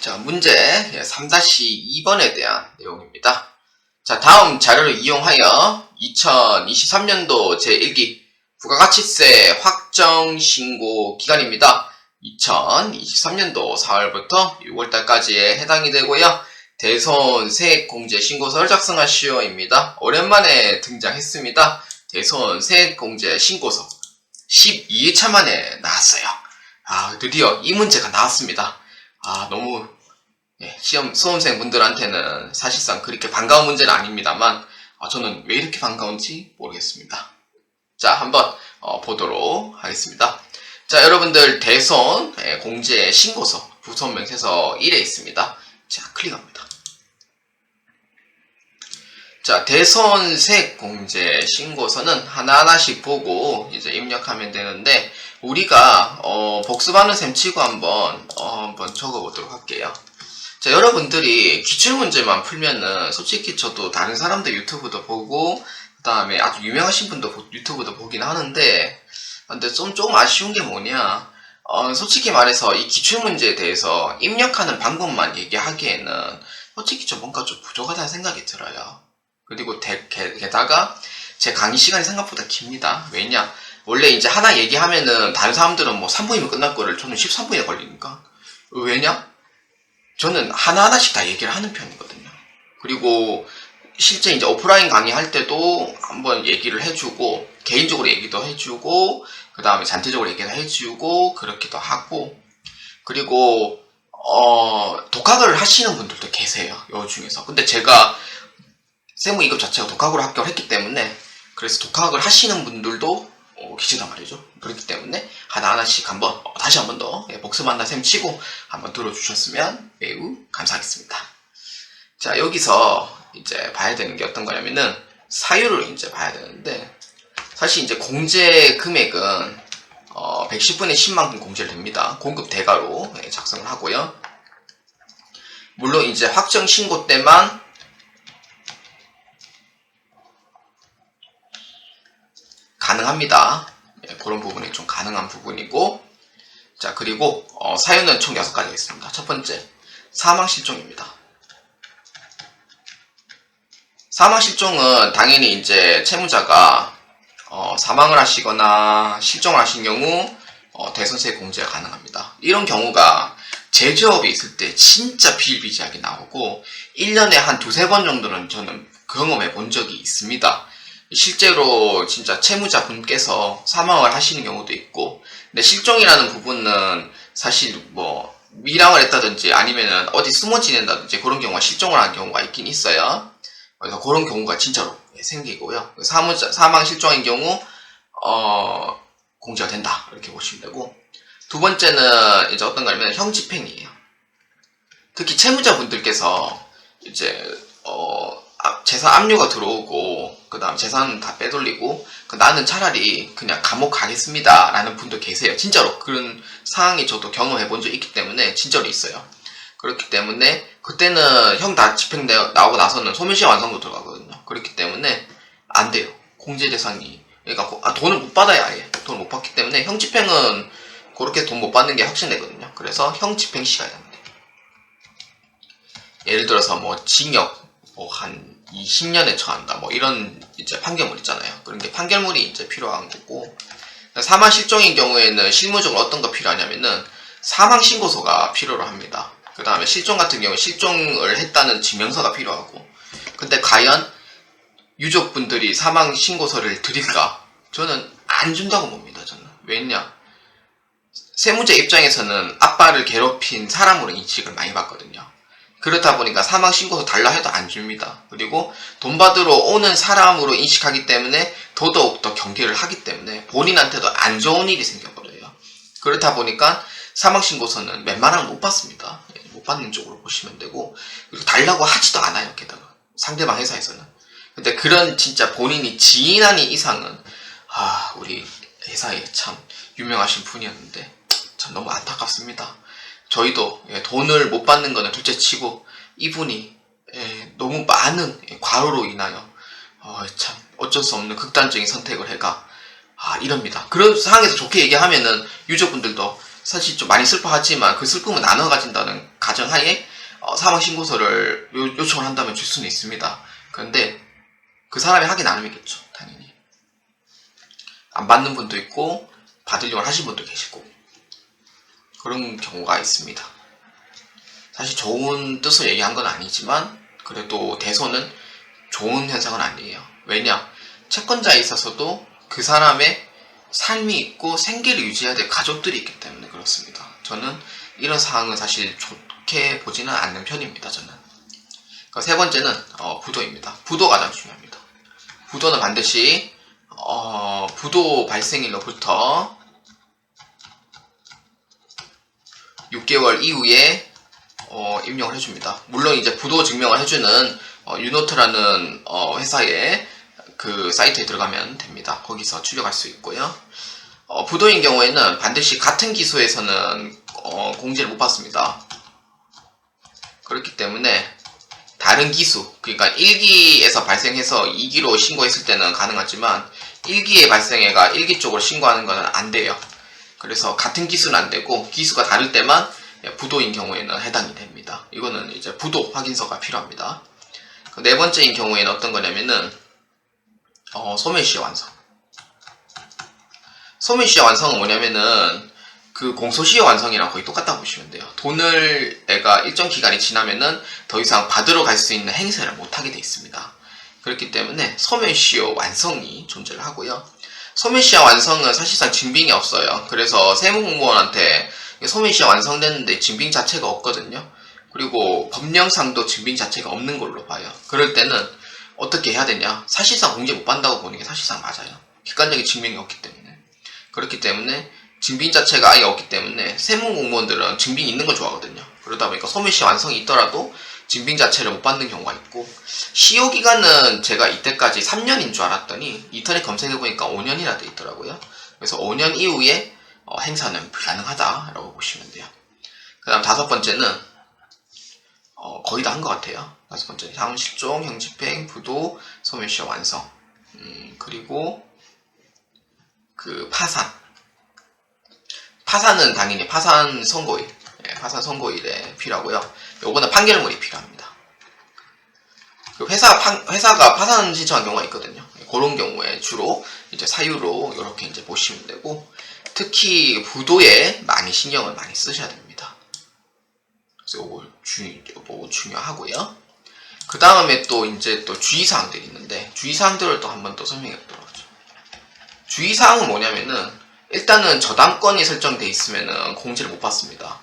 자, 문제 3-2번에 대한 내용입니다. 자, 다음 자료를 이용하여 2023년도 제1기 부가가치세 확정 신고 기간입니다. 2023년도 4월부터 6월달까지에 해당이 되고요. 대손 세액공제 신고서를 작성하시오입니다. 오랜만에 등장했습니다. 대손 세액공제 신고서 12일차 만에 나왔어요. 드디어 이 문제가 나왔습니다. 너무 시험 수험생 분들한테는 사실상 그렇게 반가운 문제는 아닙니다만 저는 왜 이렇게 반가운지 모르겠습니다. 자, 한번 보도록 하겠습니다. 자, 여러분들 대손 공제 신고서 부선 명세서 1에 있습니다. 자, 클릭합니다. 자, 대손 세액 공제 신고서는 하나하나씩 보고 이제 입력하면 되는데, 우리가 복습하는 셈 치고 한번 적어보도록 할게요. 자, 여러분들이 기출문제만 풀면은 솔직히 저도 다른 사람들 유튜브도 보고 그 다음에 아주 유명하신 분도 유튜브도 보긴 하는데, 근데 좀 아쉬운 게 뭐냐, 솔직히 말해서 이 기출문제에 대해서 입력하는 방법만 얘기하기에는 솔직히 좀 뭔가 좀 부족하다는 생각이 들어요. 그리고 게다가 제 강의 시간이 생각보다 깁니다. 왜냐, 원래 이제 하나 얘기하면은 다른 사람들은 뭐 3분이면 끝날 거를 저는 13분이나 걸리니까. 왜냐? 저는 하나하나씩 다 얘기를 하는 편이거든요. 그리고 실제 이제 오프라인 강의할 때도 한번 얘기를 해주고, 개인적으로 얘기도 해주고, 그 다음에 잔태적으로 얘기도 해주고, 그렇기도 하고, 그리고 독학을 하시는 분들도 계세요, 요 중에서. 근데 제가 세무 2급 자체가 독학으로 합격을 했기 때문에, 그래서 독학을 하시는 분들도 계시단 말이죠. 그렇기 때문에 하나하나씩 다시 한번 더 복습한다 셈 치고 한번 들어주셨으면 매우 감사하겠습니다. 자, 여기서 이제 봐야 되는 게 어떤 거냐면은 사유를 이제 봐야 되는데, 사실 이제 공제 금액은 110분의 10만큼 공제를 됩니다. 공급 대가로 작성을 하고요. 물론 이제 확정 신고 때만 가능합니다. 그런 부분이 좀 가능한 부분이고, 자, 그리고 사유는 총 6가지 있습니다. 첫 번째, 사망실종입니다. 사망실종은 당연히 이제 채무자가 사망을 하시거나 실종을 하신 경우 대손세 공제가 가능합니다. 이런 경우가 제조업에 있을 때 진짜 비일비재하게 나오고 1년에 한 2-3번 정도는 저는 경험해 본 적이 있습니다. 실제로 진짜 채무자분께서 사망을 하시는 경우도 있고, 근데 실종이라는 부분은 사실 뭐 밀항을 했다든지 아니면은 어디 숨어 지낸다든지 그런 경우가 실종을 한 경우가 있긴 있어요. 그래서 그런 경우가 진짜로 생기고요. 사망 실종인 경우 공제가 된다, 이렇게 보시면 되고, 두 번째는 이제 어떤 거냐면 형집행이에요. 특히 채무자분들께서 이제 재산 압류가 들어오고 그 다음 재산 다 빼돌리고 나는 차라리 그냥 감옥 가겠습니다 라는 분도 계세요. 진짜로 그런 상황이 저도 경험해 본 적 있기 때문에 진짜로 있어요. 그렇기 때문에 그때는 형 다 집행 나오고 나서는 소멸시효 완성도 들어가거든요. 그렇기 때문에 안 돼요. 공제 대상이, 그러니까 돈을 못 받아야 아예 돈을 못 받기 때문에 형 집행은 그렇게 돈 못 받는 게 확신되거든요. 그래서 형 집행 시가야 합니다. 예를 들어서 뭐 징역 한 20년에 처한다, 뭐 이런 이제 판결물 있잖아요. 그런 게 판결물이 이제 필요한 거고, 사망 실종인 경우에는 실무적으로 어떤 거 필요하냐면은 사망 신고서가 필요로 합니다. 그 다음에 실종 같은 경우 실종을 했다는 증명서가 필요하고, 근데 과연 유족분들이 사망 신고서를 드릴까? 저는 안 준다고 봅니다. 저는. 왜냐? 세무자 입장에서는 아빠를 괴롭힌 사람으로 인식을 많이 받거든요. 그렇다 보니까 사망 신고서 달라 해도 안 줍니다. 그리고 돈 받으러 오는 사람으로 인식하기 때문에 더더욱 경계를 하기 때문에 본인한테도 안 좋은 일이 생겨버려요. 그렇다 보니까 사망 신고서는 웬만하면 못 받습니다. 못 받는 쪽으로 보시면 되고, 그리고 달라고 하지도 않아요. 게다가 상대방 회사에서는. 근데 그런 진짜 본인이 지인아닌 이상은 우리 회사에 참 유명하신 분이었는데 참 너무 안타깝습니다. 저희도 돈을 못 받는 거는 둘째 치고 이분이 너무 많은 과로로 인하여 참 어쩔 수 없는 극단적인 선택을 해가 이럽니다. 그런 상황에서 좋게 얘기하면은 유족분들도 사실 좀 많이 슬퍼하지만 그 슬픔을 나눠 가진다는 가정하에 사망신고서를 요청을 한다면 줄 수는 있습니다. 그런데 그 사람이 하기 나름이겠죠. 당연히. 안 받는 분도 있고 받으려고 하신 분도 계시고 그런 경우가 있습니다. 사실 좋은 뜻을 얘기한 건 아니지만 그래도 대손은 좋은 현상은 아니에요. 왜냐? 채권자에 있어서도 그 사람의 삶이 있고 생계를 유지해야 될 가족들이 있기 때문에 그렇습니다. 저는 이런 상황은 사실 좋게 보지는 않는 편입니다. 저는. 세 번째는 부도입니다. 부도가 가장 중요합니다. 부도는 반드시 부도 발생일로부터 6개월 이후에 입력을 해줍니다. 물론 이제 부도 증명을 해주는 유노트라는 회사의 그 사이트에 들어가면 됩니다. 거기서 출력할 수 있고요. 부도인 경우에는 반드시 같은 기소에서는 공제를 못 받습니다. 그렇기 때문에 다른 기수, 그러니까 1기에서 발생해서 2기로 신고했을 때는 가능하지만 1기에 발생해가 1기 쪽으로 신고하는 것은 안 돼요. 그래서 같은 기수는 안 되고 기수가 다를 때만 부도인 경우에는 해당이 됩니다. 이거는 이제 부도 확인서가 필요합니다. 네 번째인 경우에는 어떤 거냐면은 소멸시효 완성. 소멸시효 완성은 뭐냐면은 그 공소시효 완성이랑 거의 똑같다고 보시면 돼요. 돈을 내가 일정 기간이 지나면은 더 이상 받으러 갈 수 있는 행세를 못하게 돼 있습니다. 그렇기 때문에 소멸시효 완성이 존재를 하고요. 소멸시효 완성은 사실상 증빙이 없어요. 그래서 세무공무원한테 소멸시효 완성됐는데 증빙 자체가 없거든요. 그리고 법령상도 증빙 자체가 없는 걸로 봐요. 그럴 때는 어떻게 해야 되냐? 사실상 공제 못 받는다고 보는 게 사실상 맞아요. 객관적인 증명이 없기 때문에. 그렇기 때문에 증빙 자체가 아예 없기 때문에 세무공무원들은 증빙이 있는 걸 좋아하거든요. 그러다 보니까 소멸시효 완성이 있더라도 증빙 자체를 못 받는 경우가 있고, 시효기간은 제가 이때까지 3년인 줄 알았더니 인터넷 검색해보니까 5년이나 돼 있더라고요. 그래서 5년 이후에 행사는 불가능하다라고 보시면 돼요. 그 다음 다섯 번째는 거의 다 한 것 같아요. 다섯 번째, 향후실종, 형집행, 부도, 소멸시효 완성. 그리고 그 파산은 당연히 파산 선고일, 파산 선고일에 필요하고요. 요거는 판결물이 필요합니다. 회사가 파산 신청한 경우가 있거든요. 그런 경우에 주로 이제 사유로 이렇게 이제 보시면 되고, 특히 부도에 많이 신경을 많이 쓰셔야 됩니다. 그래서 요거 중요하고요. 그 다음에 또 이제 또 주의사항들이 있는데, 주의사항들을 또 한번 또 설명해 보도록 하죠. 주의사항은 뭐냐면은, 일단은 저당권이 설정되어 있으면은 공제를 못 받습니다.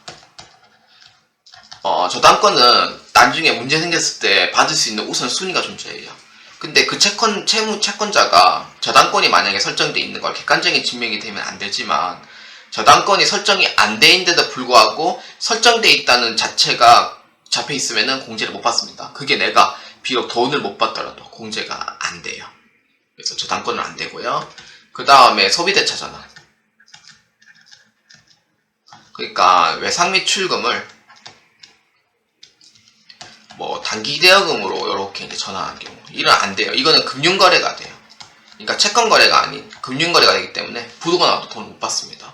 저당권은 나중에 문제 생겼을 때 받을 수 있는 우선순위가 존재해요. 근데 그 채권자가 저당권이 만약에 설정되어 있는 걸 객관적인 증명이 되면 안 되지만, 저당권이 설정이 안 돼 있는데도 불구하고 설정되어 있다는 자체가 잡혀 있으면은 공제를 못 받습니다. 그게 내가 비록 돈을 못 받더라도 공제가 안 돼요. 그래서 저당권은 안 되고요. 그 다음에 소비대차 전환. 그러니까 외상 및 출금을 뭐 단기 대여금으로 이렇게 이제 전환하는 경우, 이건 안 돼요. 이거는 금융거래가 돼요. 그러니까 채권거래가 아닌 금융거래가 되기 때문에 부도가 나와도 돈을 못 받습니다.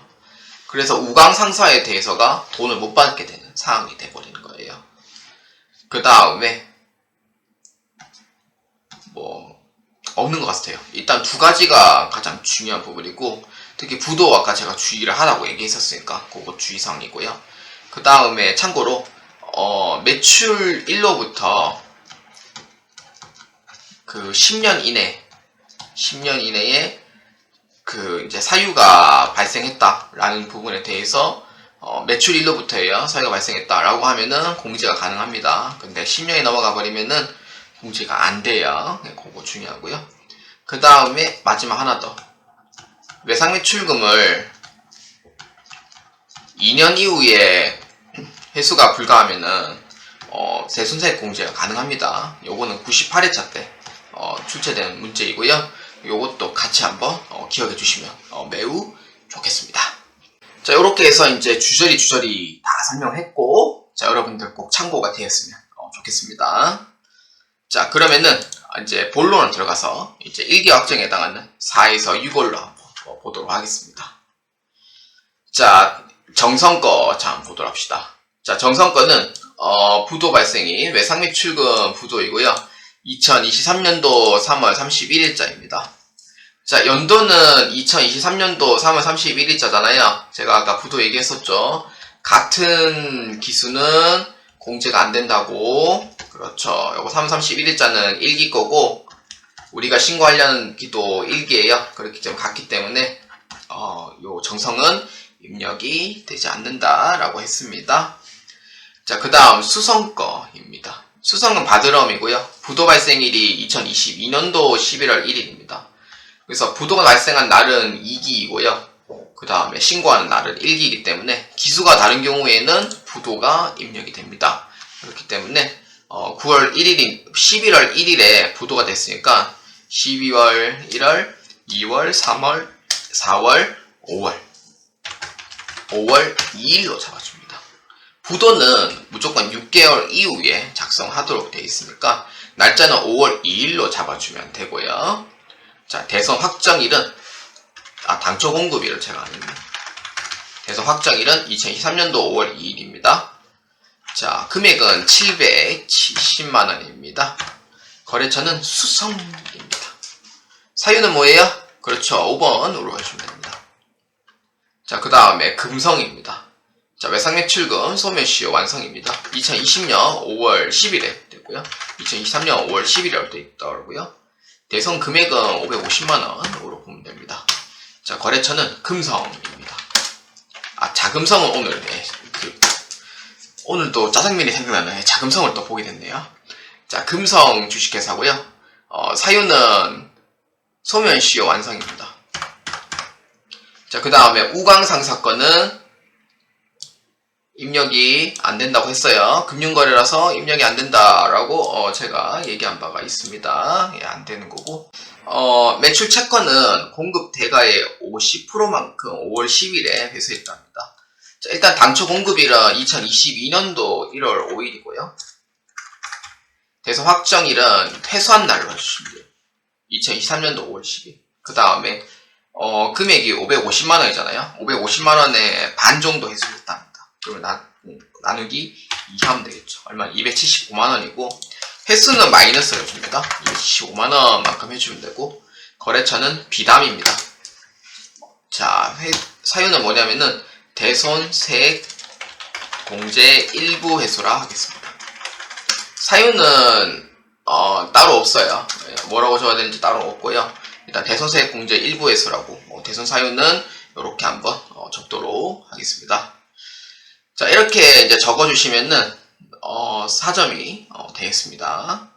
그래서 우강 상사에 대해서가 돈을 못 받게 되는 상황이 돼버리는 거예요. 그 다음에 뭐 없는 것 같아요. 일단 두 가지가 가장 중요한 부분이고, 특히 부도 아까 제가 주의를 하라고 얘기했었으니까 그거 주의사항이고요. 그 다음에 참고로 매출일로부터 그 10년 이내에 그 이제 사유가 발생했다라는 부분에 대해서 매출일로부터예요. 사유가 발생했다라고 하면은 공제가 가능합니다. 근데 10년이 넘어가 버리면은 공제가 안 돼요. 네, 그거 중요하고요. 그 다음에 마지막 하나 더. 외상 및 출금을 2년 이후에 회수가 불가하면은 세순세액 공제가 가능합니다. 요거는 98회차 때 출제된 문제이고요. 요것도 같이 한번 기억해 주시면 매우 좋겠습니다. 자, 요렇게 해서 이제 주저리 다 설명했고, 자, 여러분들 꼭 참고가 되었으면 좋겠습니다. 자, 그러면은 이제 본론을 들어가서 이제 1기 확정에 해당하는 4에서 6월로 한번 보도록 하겠습니다. 자, 정성 거 자, 한번 보도록 합시다. 자, 정성 거는 부도 발생이 외상맥 출금 부도이고요. 2023년도 3월 31일자입니다. 자, 연도는 2023년도 3월 31일자잖아요. 제가 아까 부도 얘기했었죠. 같은 기수는 공제가 안 된다고. 그렇죠. 요거 3월 31일자는 1기 거고, 우리가 신고하려는 기도 1기예요. 그렇기 때문에 같기 때문에, 요 정성은 입력이 되지 않는다라고 했습니다. 자, 그 다음 수성 거입니다. 수성은 바드럼이고요. 부도 발생일이 2022년도 11월 1일입니다. 그래서 부도가 발생한 날은 2기이고요. 그 다음에 신고하는 날은 1기이기 때문에 기수가 다른 경우에는 부도가 입력이 됩니다. 그렇기 때문에 11월 1일에 부도가 됐으니까 12월 1월, 2월, 3월, 4월, 5월 2일로 잡아줍니다. 부도는 무조건 6개월 이후에 작성하도록 되어 있으니까 날짜는 5월 2일로 잡아주면 되고요. 자, 대선 확정일은 당초 공급일을 제가 안 했네요. 대선 확정일은 2023년도 5월 2일입니다. 자, 금액은 770만원입니다. 거래처는 수성입니다. 사유는 뭐예요? 그렇죠. 5번으로 해주면 됩니다. 자, 그 다음에 금성입니다. 자, 외상맥 출금 소멸시효 완성입니다. 2020년 5월 10일에 되고요. 2023년 5월 11일에 되어 있더라고요. 대선 금액은 550만원으로 보면 됩니다. 자, 거래처는 금성입니다. 자금성은 오늘, 오늘도 짜장면이 생각나네. 자금성을 또 보게 됐네요. 자, 금성 주식회사고요. 사유는 소멸시효 완성입니다. 자, 그 다음에 우광상 사건은 입력이 안 된다고 했어요. 금융거래라서 입력이 안 된다라고 제가 얘기한 바가 있습니다. 예, 안 되는 거고. 매출 채권은 공급 대가의 50%만큼 5월 10일에 회수했답니다. 자, 일단 당초 공급일은 2022년도 1월 5일이고요. 대선 확정일은 회수한 날로 해주시면 돼요. 2023년도 5월 10일. 그 다음에 금액이 550만원이잖아요. 550만원에 반 정도 회수했답니다. 그러면 나누기 2 하면 되겠죠. 얼마? 275만원이고 횟수는 마이너스를 해줍니다. 275만원만큼 해주면 되고 거래처는 비담입니다. 자, 사유는 뭐냐면은 대손세액 공제 일부 회수라 하겠습니다. 사유는 따로 없어요. 뭐라고 적어야 되는지 따로 없고요. 일단 대손세액 공제 일부 회수라고 대손 사유는 이렇게 한번 적도록 하겠습니다. 자, 이렇게 이제 적어주시면은 4점이 되겠습니다.